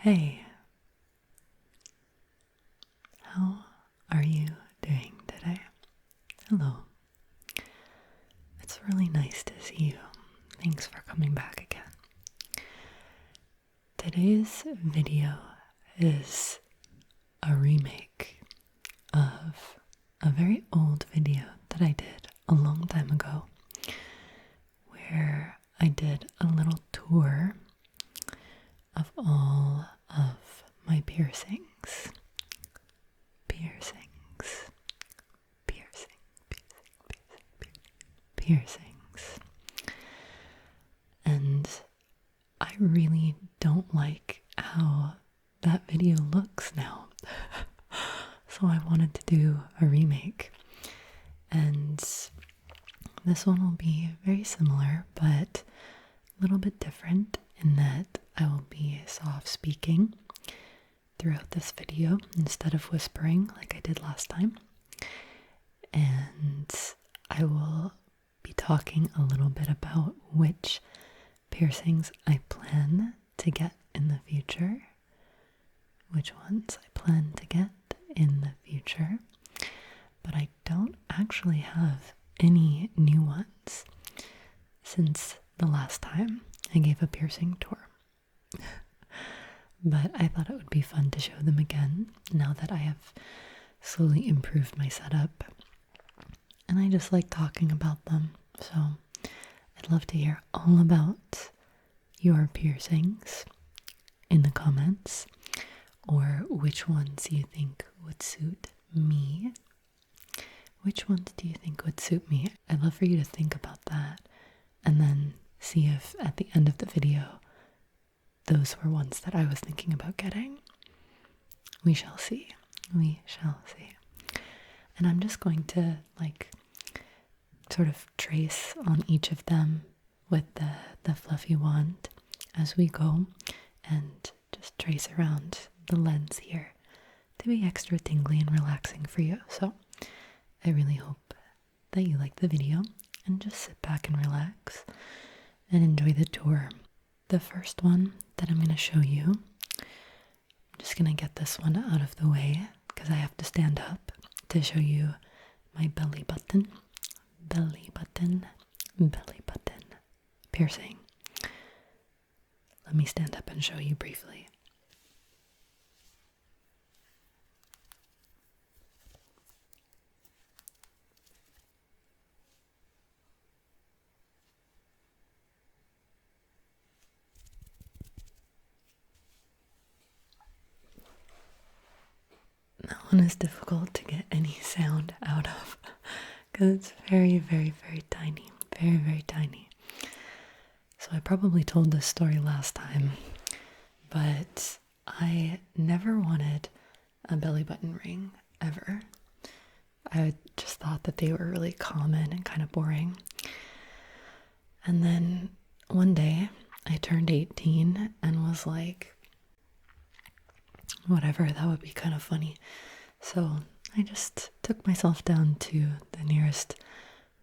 Hey, how are you doing today? Hello. It's really nice to see you. Thanks for coming back again. Today's video is a remake of a very old video that I did a long time ago where I did a little tour of all of my piercings. Piercings. And I really don't like how that video looks now. So I wanted to do a remake. And this one will be very similar, but a little bit different in that I will be soft speaking throughout this video instead of whispering like I did last time. And I will be talking a little bit about which piercings I plan to get in the future, which ones I plan to get in the future, but I don't actually have any new ones since the last time I gave a piercing tour. But I thought it would be fun to show them again now that I have slowly improved my setup. And I just like talking about them. So I'd love to hear all about your piercings in the comments, or which ones you think would suit me. Which ones do you think would suit me? I'd love for you to think about that and then see if at the end of the video those were ones that I was thinking about getting. We shall see. We shall see. And I'm just going to sort of trace on each of them with the fluffy wand as we go, and just trace around the lens here to be extra tingly and relaxing for you. So I really hope that you like the video and just sit back and relax and enjoy the tour. The first one that I'm going to show you, I'm just going to get this one out of the way because I have to stand up to show you my belly button piercing. Let me stand up and show you briefly. That one is difficult to get any sound out of because it's very, very, very tiny. Very, very tiny. So I probably told this story last time, but I never wanted a belly button ring, ever. I just thought that they were really common and kind of boring. And then one day I turned 18 and was like, whatever, that would be kind of funny. So I just took myself down to the nearest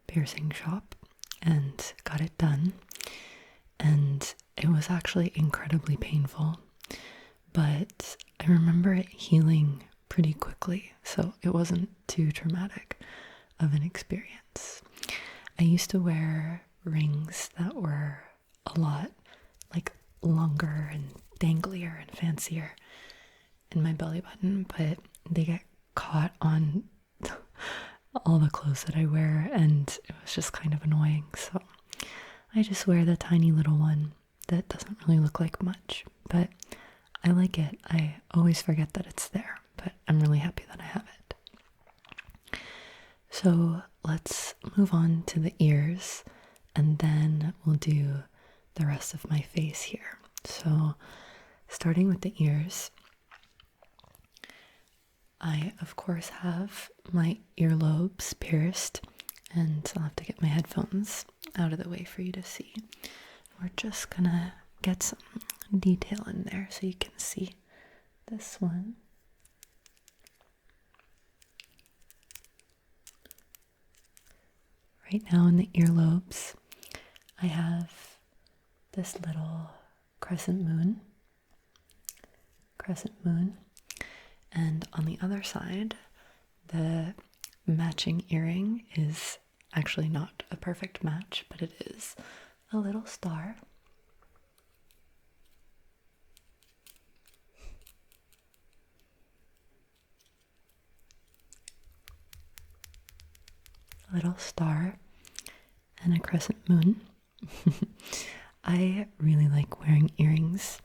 piercing shop and got it done. And it was actually incredibly painful, but I remember it healing pretty quickly, so it wasn't too traumatic of an experience. I used to wear rings that were a lot longer and danglier and fancier in my belly button, but they get caught on all the clothes that I wear, and it was just kind of annoying. So I just wear the tiny little one that doesn't really look like much, but I like it. I always forget that it's there, but I'm really happy that I have it. So let's move on to the ears, and then we'll do the rest of my face here. So starting with the ears, I of course have my earlobes pierced, and I'll have to get my headphones out of the way for you to see. We're just gonna get some detail in there so you can see this one. Right now in the earlobes, I have this little crescent moon crescent moon. And on the other side, the matching earring is actually not a perfect match, but it is a little star. A little star and a crescent moon. I really like wearing earrings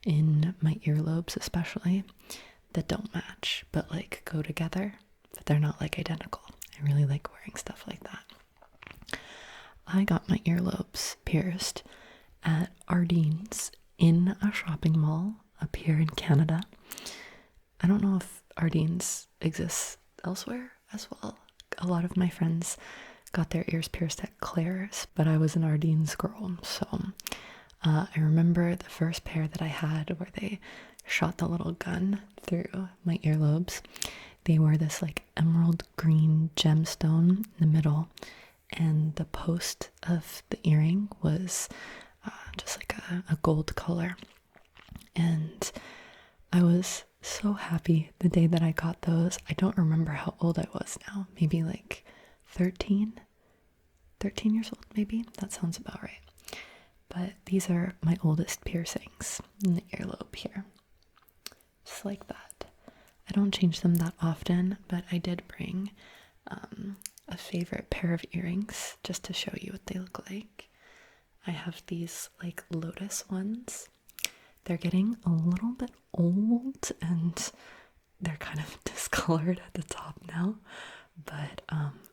in my earlobes, especially, that don't match but like go together, but they're not like identical. I really like wearing stuff like that. I got my earlobes pierced at Ardene's in a shopping mall up here in Canada. I don't know if Ardene's exists elsewhere as well. A lot of my friends got their ears pierced at Claire's, but I was an Ardene's girl, so I remember the first pair that I had where they shot the little gun through my earlobes. They were this like emerald green gemstone in the middle, and the post of the earring was just like a gold color. And I was so happy the day that I got those. I don't remember how old I was now, maybe like 13 years old, maybe. That sounds about right. But these are my oldest piercings in the earlobe here. Just like that. I don't change them that often, but I did bring a favorite pair of earrings just to show you what they look like. I have these like lotus ones. They're getting a little bit old and they're kind of discolored at the top now, but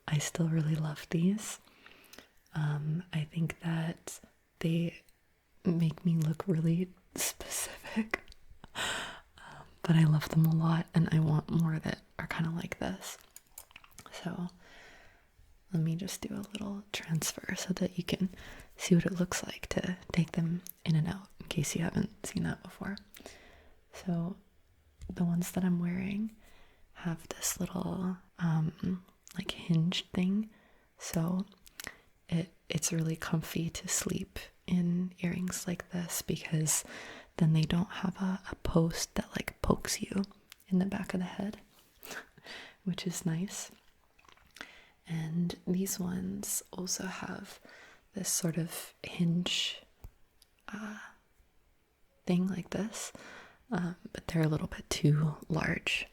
I still really love these. I think that they make me look really specific, but I love them a lot and I want more that are kind of like this. So let me just do a little transfer so that you can see what it looks like to take them in and out, in case you haven't seen that before. So the ones that I'm wearing have this little like hinge thing, so it's really comfy to sleep in earrings like this, because then they don't have a post that like pokes you in the back of the head, which is nice. And these ones also have this sort of hinge thing like this, but they're a little bit too large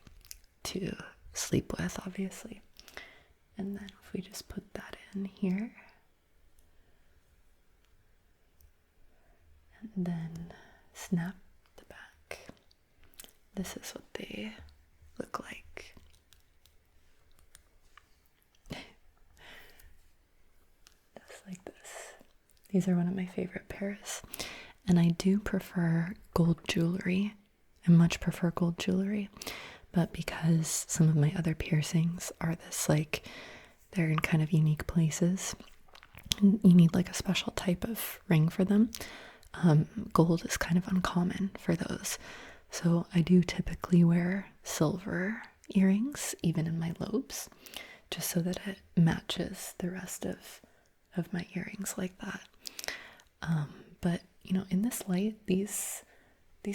to sleep with, obviously. And then if we just put that in here, and then snap the back, this is what they look like. Just like this. These are one of my favorite pairs, and I do prefer gold jewelry. I much prefer gold jewelry, but because some of my other piercings are this like, they're in kind of unique places, and you need like a special type of ring for them. Gold is kind of uncommon for those, so I do typically wear silver earrings even in my lobes, just so that it matches the rest of my earrings like that. But you know, in this light, these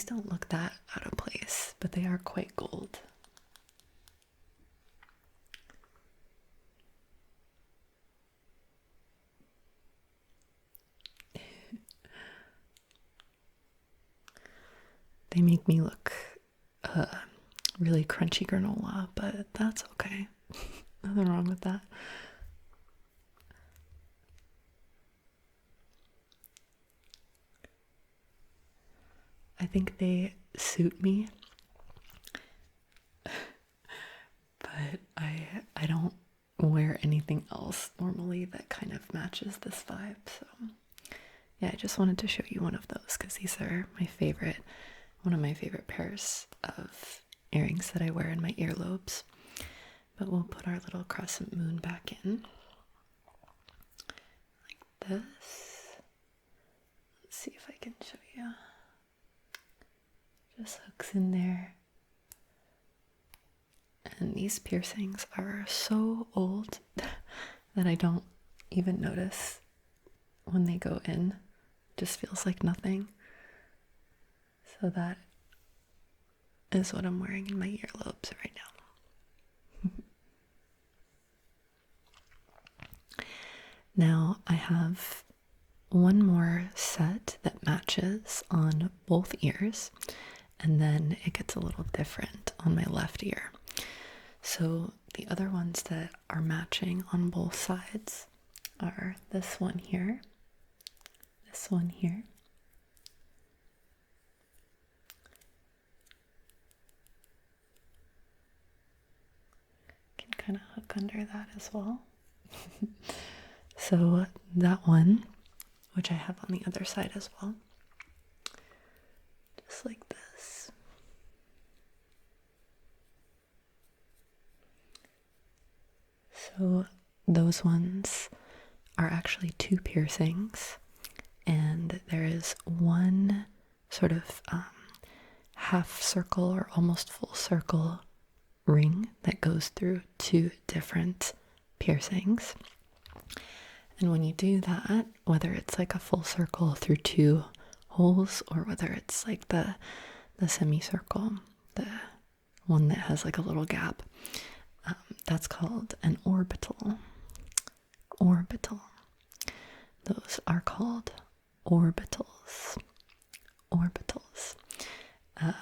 don't look that out of place, but they are quite gold. They make me look really crunchy granola, but that's okay. Nothing wrong with that. I think they suit me, but I don't wear anything else normally that kind of matches this vibe. So yeah, I just wanted to show you one of those because these are one of my favorite pairs of earrings that I wear in my earlobes. But we'll put our little crescent moon back in like this. Let's see if I can show you. Just hooks in there. And these piercings are so old that I don't even notice when they go in. It just feels like nothing. So that is what I'm wearing in my earlobes right now. Now I have one more set that matches on both ears, and then it gets a little different on my left ear. So the other ones that are matching on both sides are this one here, this one here, can kind of hook under that as well. So that one, which I have on the other side as well, just like this. So those ones are actually two piercings, and there is one sort of half circle or almost full circle ring that goes through two different piercings. And when you do that, whether it's like a full circle through two holes or whether it's like the semicircle, the one that has like a little gap, that's called an orbital. Orbital. Those are called orbitals. Orbitals.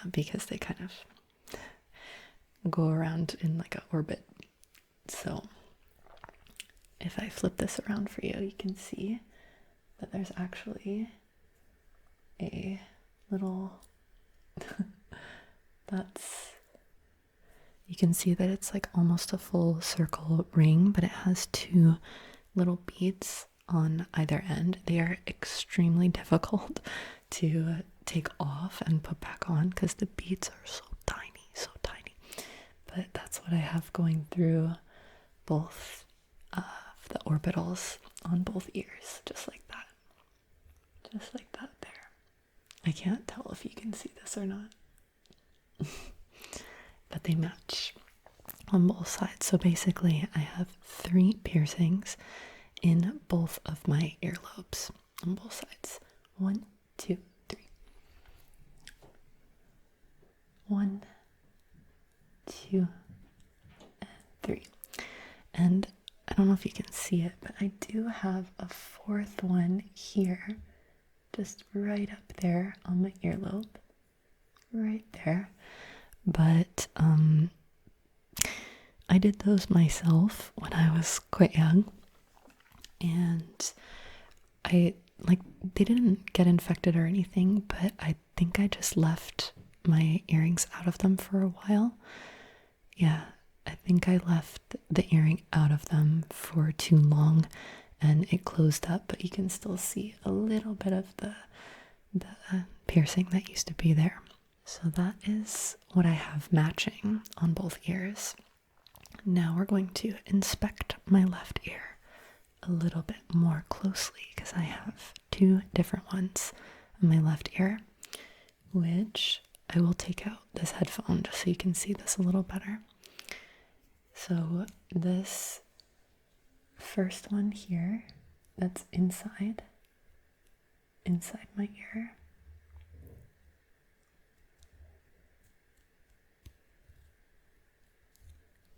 Because they kind of go around in like an orbit. So if I flip this around for you, you can see that there's actually a little you can see that it's like almost a full circle ring, but it has two little beads on either end. They are extremely difficult to take off and put back on because the beads are so tiny. But that's what I have going through both of the orbitals on both ears, just like that. Just like that there. I can't tell if you can see this or not. But they match on both sides. So basically I have 3 piercings in both of my earlobes on both sides. 1, 2, 3. 1, 2, and 3. And I don't know if you can see it, but I do have a 4th one here, just right up there on my earlobe, right there. But I did those myself when I was quite young, and they didn't get infected or anything, but I think I just left my earrings out of them for a while. Yeah, I think I left the earring out of them for too long and it closed up, but you can still see a little bit of the piercing that used to be there. So that is what I have matching on both ears. Now we're going to inspect my left ear a little bit more closely because I have 2 different ones on my left ear, which I will take out this headphone just so you can see this a little better. So this first one here, that's inside my ear.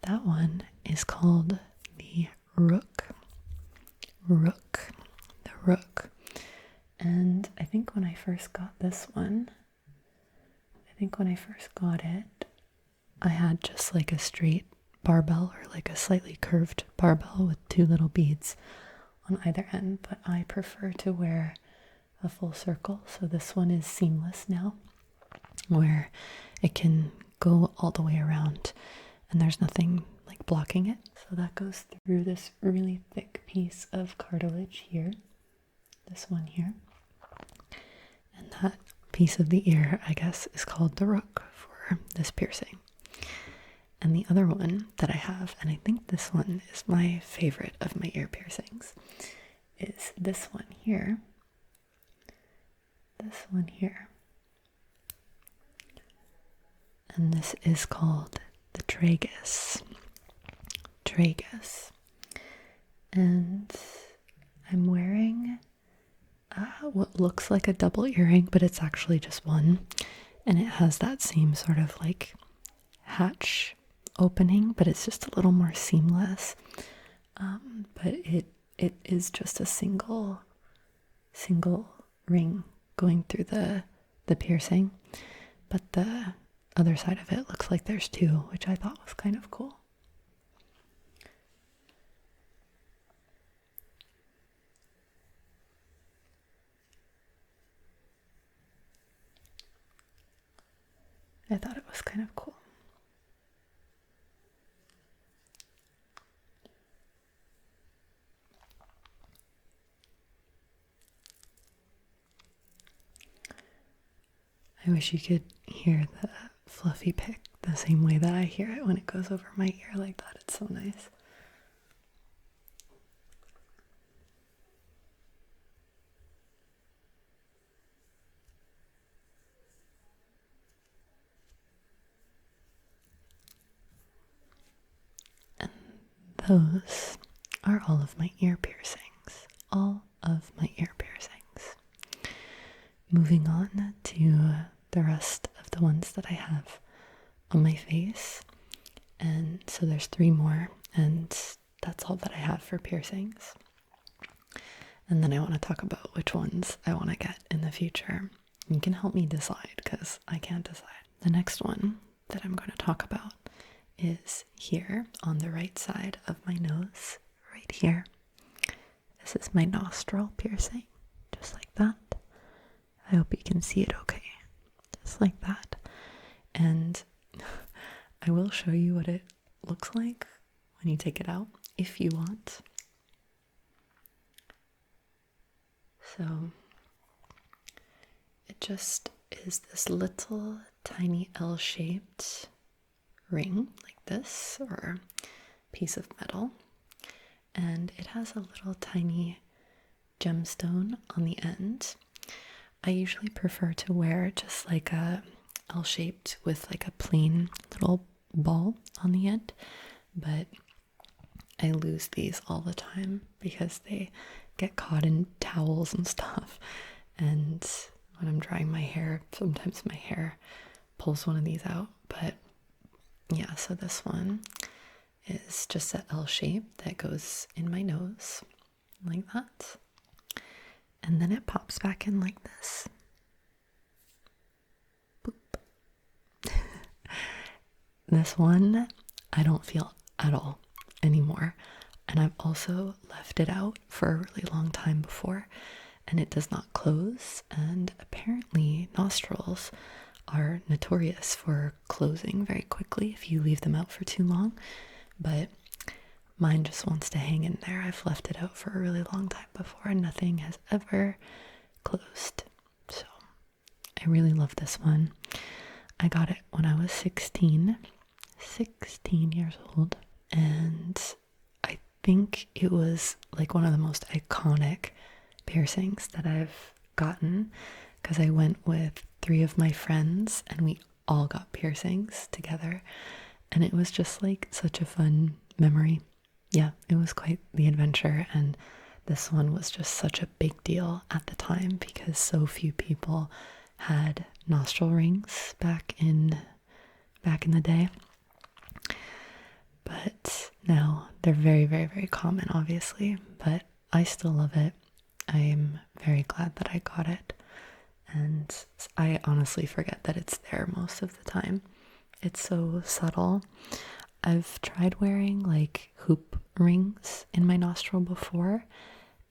That one is called the Rook. The Rook. And I think when I first got this one, I had just like a straight barbell or like a slightly curved barbell with 2 little beads on either end, but I prefer to wear a full circle. So this one is seamless now, where it can go all the way around and there's nothing like blocking it. So that goes through this really thick piece of cartilage here, this one here, and that piece of the ear, I guess, is called the Rook for this piercing. And the other one that I have, and I think this one is my favorite of my ear piercings, is this one here. This one here. And this is called the Tragus. Tragus. And I'm wearing what looks like a double earring, but it's actually just one. And it has that same sort of like hatch opening, but it's just a little more seamless. But it is just a single ring going through the piercing, but the other side of it looks like there's two, which I thought was kind of cool. I thought it was kind of cool. I wish you could hear the fluffy pick the same way that I hear it when it goes over my ear like that. It's so nice. And those are all of my ear piercings. All of my ear piercings. Moving on to the rest of the ones that I have on my face. And so there's 3 more, and that's all that I have for piercings. And then I want to talk about which ones I want to get in the future. You can help me decide, because I can't decide. The next one that I'm going to talk about is here on the right side of my nose, right here. This is my nostril piercing, just like that. I hope you can see it okay, just like that. And I will show you what it looks like when you take it out, if you want. So it just is this little tiny L-shaped ring like this, or piece of metal, and it has a little tiny gemstone on the end. I usually prefer to wear just like a L-shaped with like a plain little ball on the end, but I lose these all the time because they get caught in towels and stuff, and when I'm drying my hair, sometimes my hair pulls one of these out. But yeah, so this one is just an L shape that goes in my nose like that, and then it pops back in like this. Boop. This one I don't feel at all anymore, and I've also left it out for a really long time before, and it does not close. And apparently nostrils are notorious for closing very quickly if you leave them out for too long, but mine just wants to hang in there. I've left it out for a really long time before and nothing has ever closed. So I really love this one. I got it when I was 16 years old, and I think it was like one of the most iconic piercings that I've gotten, because I went with 3 of my friends and we all got piercings together, and it was just like such a fun memory. Yeah, it was quite the adventure, and this one was just such a big deal at the time because so few people had nostril rings back in the day. But now they're very, very, very common, obviously, but I still love it. I'm very glad that I got it, and I honestly forget that it's there most of the time. It's so subtle. I've tried wearing like hoop rings in my nostril before,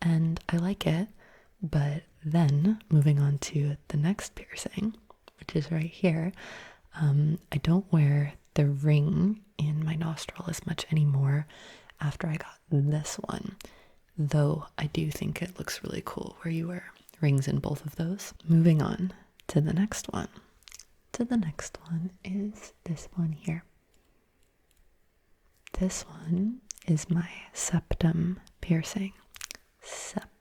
and I like it, but then moving on to the next piercing, which is right here, I don't wear the ring in my nostril as much anymore after I got this one, though I do think it looks really cool where you wear rings in both of those. Moving on to the next one. The next one is this one here. This one is my septum piercing. Septum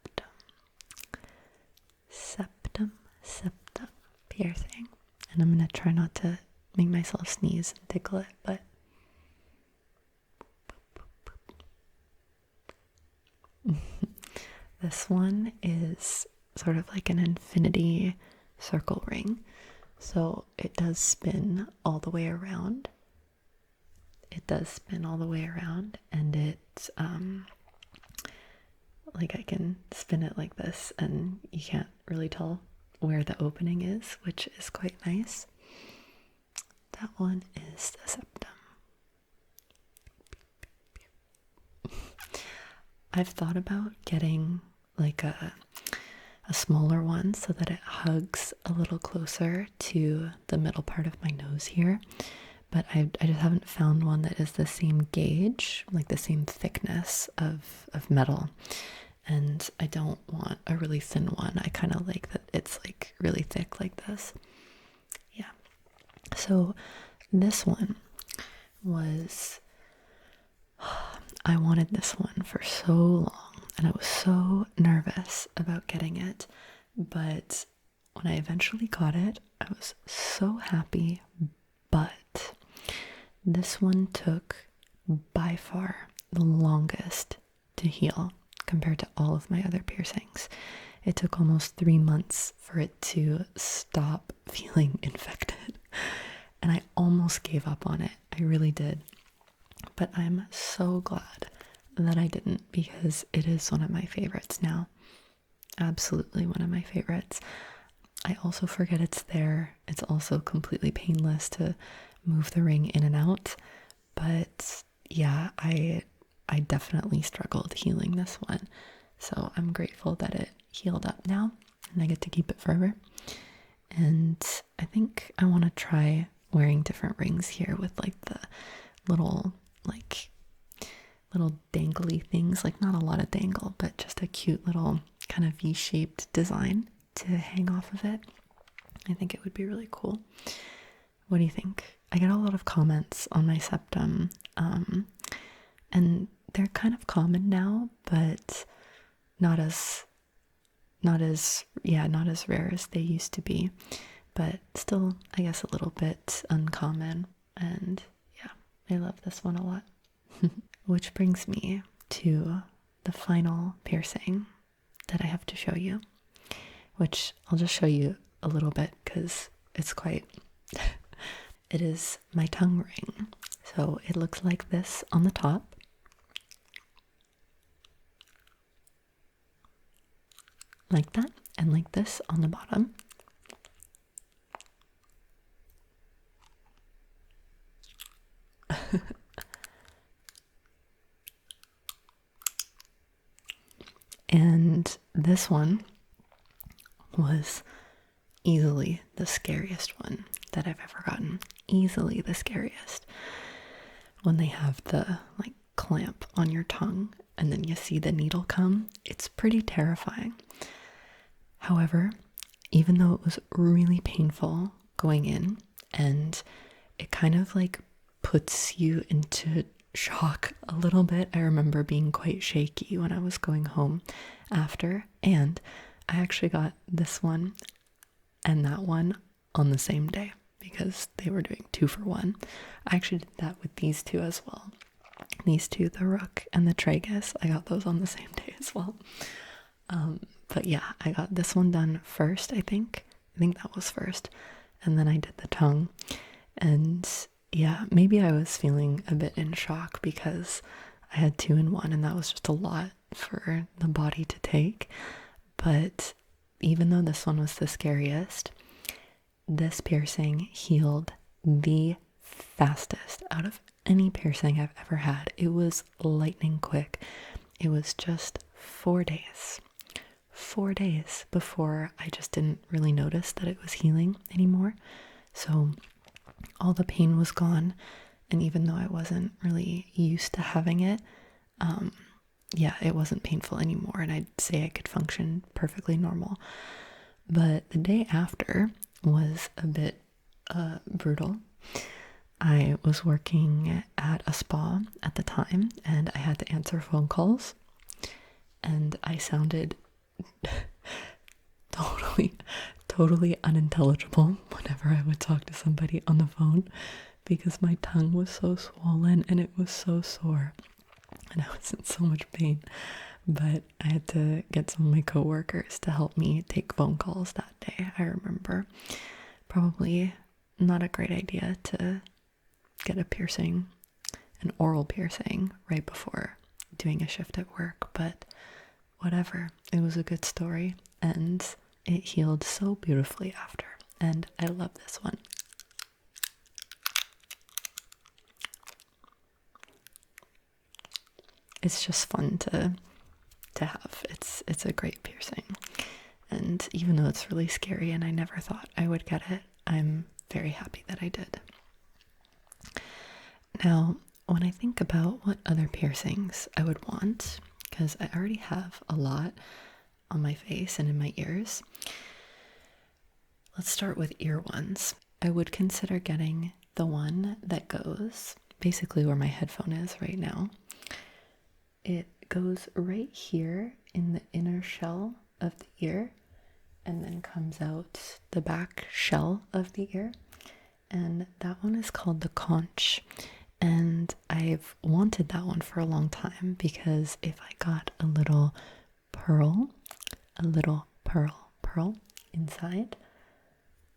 piercing. And I'm going to try not to make myself sneeze and tickle it, but this one is sort of like an infinity circle ring So it does spin all the way around. It does spin all the way around, and it, like I can spin it like this, and you can't really tell where the opening is, which is quite nice. That one is the septum. I've thought about getting like a smaller one so that it hugs a little closer to the middle part of my nose here, but I just haven't found one that is the same gauge, like the same thickness of metal. And I don't want a really thin one. I kind of like that it's like really thick like this. Yeah. So this one was, I wanted this one for so long, and I was so nervous about getting it. But when I eventually got it, I was so happy. But this one took by far the longest to heal compared to all of my other piercings. It took almost 3 months for it to stop feeling infected. And I almost gave up on it. I really did. But I'm so glad that I didn't, because it is one of my favorites now. Absolutely one of my favorites. I also forget it's there. It's also completely painless to move the ring in and out. But yeah, I definitely struggled healing this one. So I'm grateful that it healed up now and I get to keep it forever. And I think I want to try wearing different rings here with like the little dangly things, like not a lot of dangle, but just a cute little kind of V-shaped design to hang off of it. I think it would be really cool. What do you think? I get a lot of comments on my septum, and they're kind of common now, but not as rare as they used to be, but still, I guess, a little bit uncommon. And yeah, I love this one a lot. Which brings me to the final piercing that I have to show you, which I'll just show you a little bit because it's quite it is my tongue ring. So it looks like this on the top, like that, and like this on the bottom. And this one was easily the scariest one that I've ever gotten. Easily the scariest. When they have the like clamp on your tongue and then you see the needle come, it's pretty terrifying. However, even though it was really painful going in, and it kind of like puts you into shock a little bit. I remember being quite shaky when I was going home after, and I actually got this one and that one on the same day because they were doing 2 for 1. I actually did that with these two as well. These two, the Rook and the Tragus, I got those on the same day as well. But yeah, I got this one done first, I think that was first, and then I did the tongue. And yeah, maybe I was feeling a bit in shock because I had 2 in 1 and that was just a lot for the body to take. But even though this one was the scariest, this piercing healed the fastest out of any piercing I've ever had. It was lightning quick. It was just 4 days. 4 days before I just didn't really notice that it was healing anymore. So all the pain was gone, and even though I wasn't really used to having it, it wasn't painful anymore, and I'd say I could function perfectly normal. But the day after was a bit brutal. I was working at a spa at the time, and I had to answer phone calls, and I sounded totally unintelligible whenever I would talk to somebody on the phone because my tongue was so swollen and it was so sore and I was in so much pain. But I had to get some of my coworkers to help me take phone calls that day, I remember. probably not a great idea to get a piercing, an oral piercing, right before doing a shift at work, but whatever. It was a good story, and it healed so beautifully after, and I love this one. It's just fun to have. It's a great piercing, and even though it's really scary and I never thought I would get it, I'm very happy that I did. Now, when I think about what other piercings I would want, because I already have a lot on my face and in my ears, let's start with ear ones. I would consider getting the one that goes basically where my headphone is right now. It goes right here in the inner shell of the ear and then comes out the back shell of the ear. And that one is called the conch. And I've wanted that one for a long time because if I got a little pearl inside,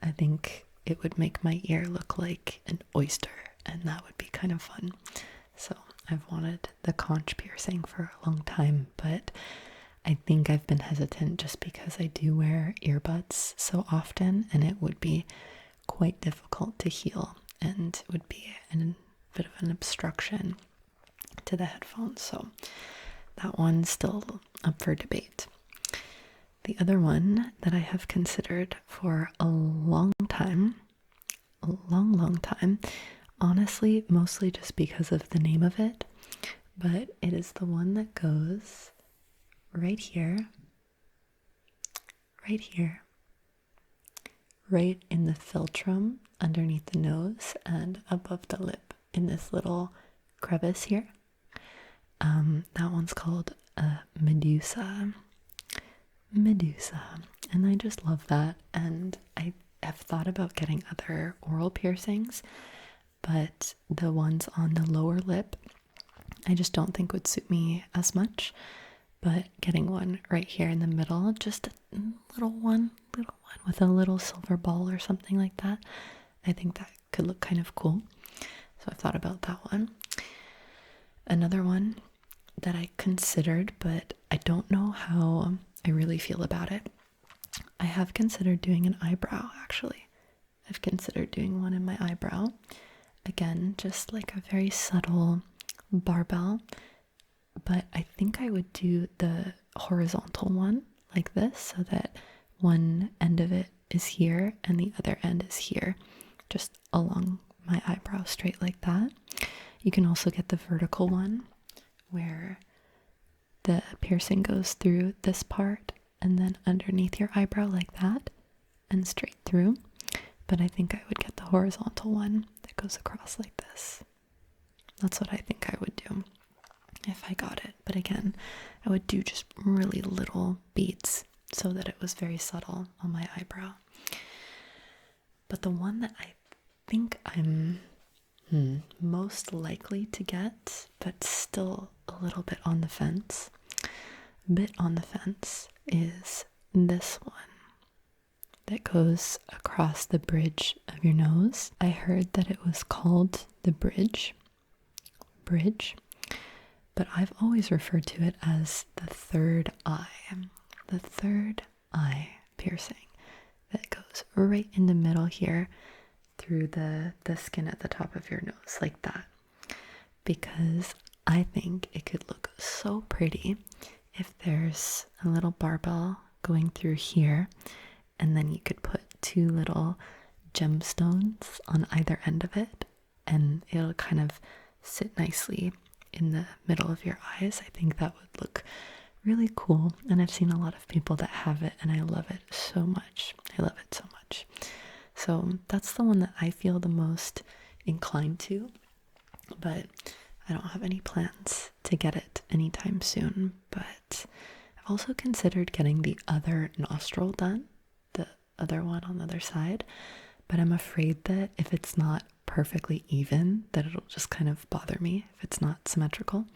I think it would make my ear look like an oyster, and that would be kind of fun. So I've wanted the conch piercing for a long time, but I think I've been hesitant just because I do wear earbuds so often, and it would be quite difficult to heal, and it would be a bit of an obstruction to the headphones. So that one's still up for debate. The other one that I have considered for a long time, honestly, mostly just because of the name of it, but it is the one that goes right here, right in the philtrum underneath the nose and above the lip in this little crevice here. That one's called Medusa, and I just love that. And I have thought about getting other oral piercings, but the ones on the lower lip I just don't think would suit me as much. But getting one right here in the middle, just a little one with a little silver ball or something like that, I think that could look kind of cool. So I've thought about that one. Another one that I considered, but I don't know how I really feel about it. I have considered doing an eyebrow, actually. I've considered doing one in my eyebrow. Again, just like a very subtle barbell. But I think I would do the horizontal one like this, so that one end of it is here and the other end is here, just along my eyebrow, straight like that. You can also get the vertical one where the piercing goes through this part and then underneath your eyebrow like that and straight through. But I think I would get the horizontal one that goes across like this. That's what I think I would do if I got it. But again, I would do just really little beads so that it was very subtle on my eyebrow. But the one that I think I'm most likely to get, but still a little bit on the fence, is this one that goes across the bridge of your nose. I heard that it was called the bridge, but I've always referred to it as the third eye piercing that goes right in the middle here through the skin at the top of your nose like that, because I think it could look so pretty if there's a little barbell going through here, and then you could put two little gemstones on either end of it, and it'll kind of sit nicely in the middle of your eyes. I think that would look really cool, and I've seen a lot of people that have it, and I love it so much. So that's the one that I feel the most inclined to, but I don't have any plans to get it anytime soon. But I've also considered getting the other nostril done, the other one on the other side, but I'm afraid that if it's not perfectly even, that it'll just kind of bother me if it's not symmetrical.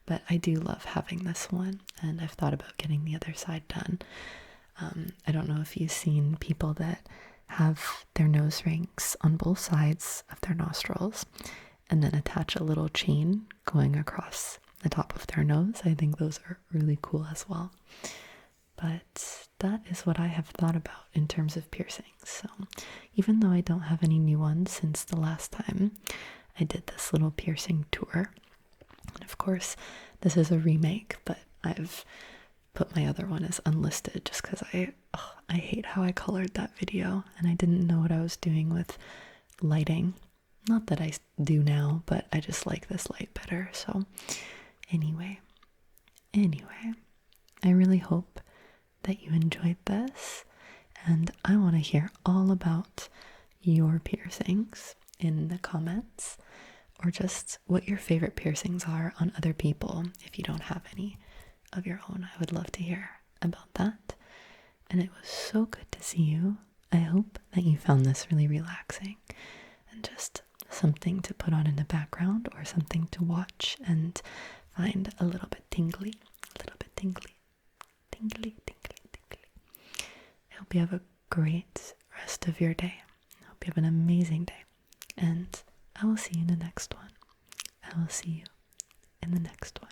But I do love having this one, and I've thought about getting the other side done. I don't know if you've seen people that have their nose rings on both sides of their nostrils and then attach a little chain going across the top of their nose. I think those are really cool as well. But that is what I have thought about in terms of piercings. So even though I don't have any new ones since the last time I did this little piercing tour, and of course this is a remake, but I've put my other one as unlisted just because I hate how I colored that video and I didn't know what I was doing with lighting. Not that I do now, but I just like this light better. So anyway, I really hope that you enjoyed this, and I want to hear all about your piercings in the comments, or just what your favorite piercings are on other people if you don't have any of your own. I would love to hear about that. And it was so good to see you. I hope that you found this really relaxing and just something to put on in the background or something to watch and find a little bit tingly, I hope you have a great rest of your day. I hope you have an amazing day. And I will see you in the next one. I will see you in the next one.